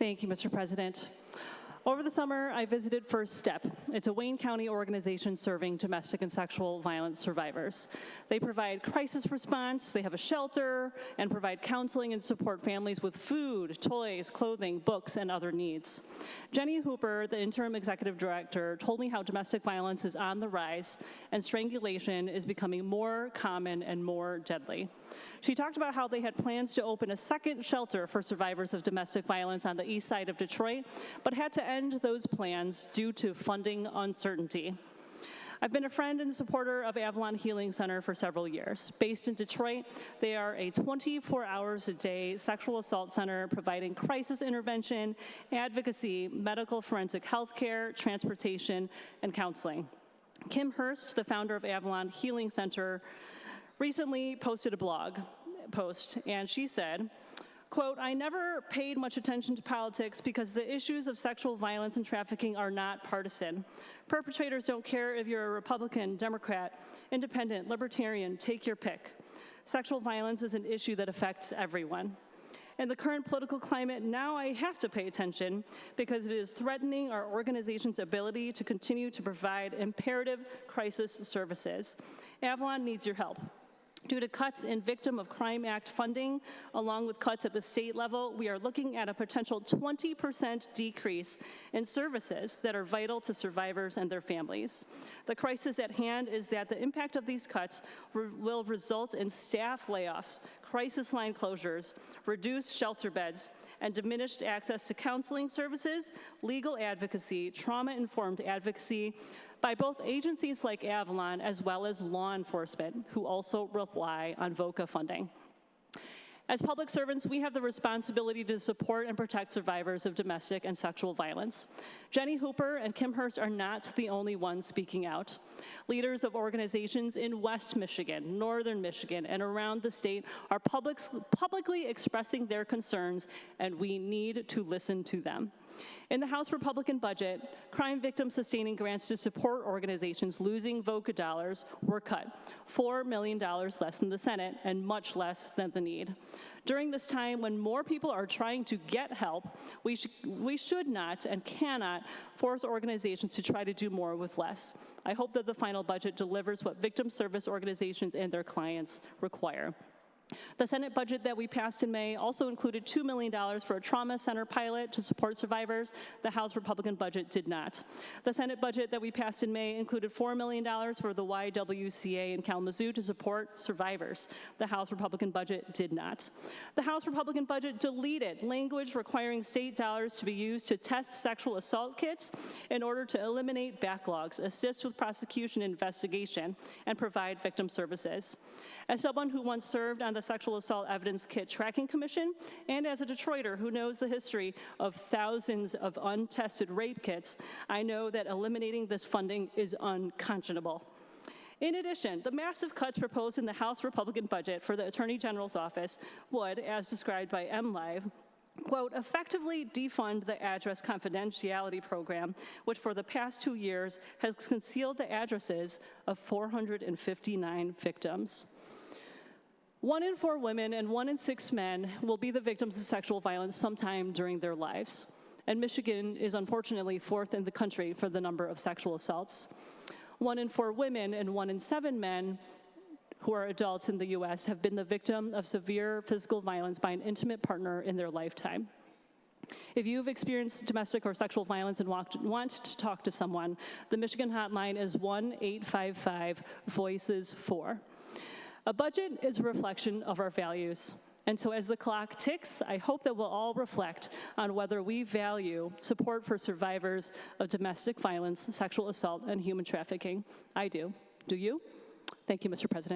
Thank you, Mr. President. Over the summer, I visited First Step. It's a Wayne County organization serving domestic and sexual violence survivors. They provide crisis response, they have a shelter, and provide counseling and support families with food, toys, clothing, books, and other needs. Jenny Hooper, the interim executive director, told me how domestic violence is on the rise and strangulation is becoming more common and more deadly. She talked about how they had plans to open a second shelter for survivors of domestic violence on the east side of Detroit, but had to end those plans due to funding uncertainty. I've been a friend and supporter of Avalon Healing Center for several years. Based in Detroit, they are a 24 hours a day sexual assault center providing crisis intervention, advocacy, medical forensic health care, transportation, and counseling. Kim Hurst, the founder of Avalon Healing Center, recently posted a blog post, and she said, quote, "I never paid much attention to politics because the issues of sexual violence and trafficking are not partisan. Perpetrators don't care if you're a Republican, Democrat, Independent, Libertarian, take your pick. Sexual violence is an issue that affects everyone. In the current political climate, now I have to pay attention because it is threatening our organization's ability to continue to provide imperative crisis services. Avalon needs your help. Due to cuts in Victim of Crime Act funding, along with cuts at the state level, we are looking at a potential 20% decrease in services that are vital to survivors and their families. The crisis at hand is that the impact of these cuts will result in staff layoffs, crisis line closures, reduced shelter beds, and diminished access to counseling services, legal advocacy, trauma-informed advocacy, by both agencies like Avalon as well as law enforcement, who also rely on VOCA funding. As public servants, we have the responsibility to support and protect survivors of domestic and sexual violence. Jenny Hooper and Kim Hurst are not the only ones speaking out. Leaders of organizations in West Michigan, Northern Michigan, and around the state are publicly expressing their concerns, and we need to listen to them. In the House Republican budget, crime victim sustaining grants to support organizations losing VOCA dollars were cut, $4 million less than the Senate and much less than the need. During this time when more people are trying to get help, we should not and cannot force organizations to try to do more with less. I hope that the final budget delivers what victim service organizations and their clients require. The Senate budget that we passed in May also included $2 million for a trauma center pilot to support survivors. The House Republican budget did not. The Senate budget that we passed in May included $4 million for the YWCA in Kalamazoo to support survivors. The House Republican budget did not. The House Republican budget deleted language requiring state dollars to be used to test sexual assault kits in order to eliminate backlogs, assist with prosecution and investigation, and provide victim services. As someone who once served on the Sexual Assault Evidence Kit Tracking Commission, and as a Detroiter who knows the history of thousands of untested rape kits, I know that eliminating this funding is unconscionable. In addition, the massive cuts proposed in the House Republican budget for the Attorney General's office would, as described by MLive, quote, effectively defund the address confidentiality program, which for the past 2 years has concealed the addresses of 459 victims. 1 in 4 women and 1 in 6 men will be the victims of sexual violence sometime during their lives. And Michigan is unfortunately 4th in the country for the number of sexual assaults. 1 in 4 women and 1 in 7 men who are adults in the US have been the victim of severe physical violence by an intimate partner in their lifetime. If you've experienced domestic or sexual violence and want to talk to someone, the Michigan hotline is 1-855-VOICES-4. A budget is a reflection of our values. And so as the clock ticks, I hope that we'll all reflect on whether we value support for survivors of domestic violence, sexual assault, and human trafficking. I do. Do you? Thank you, Mr. President.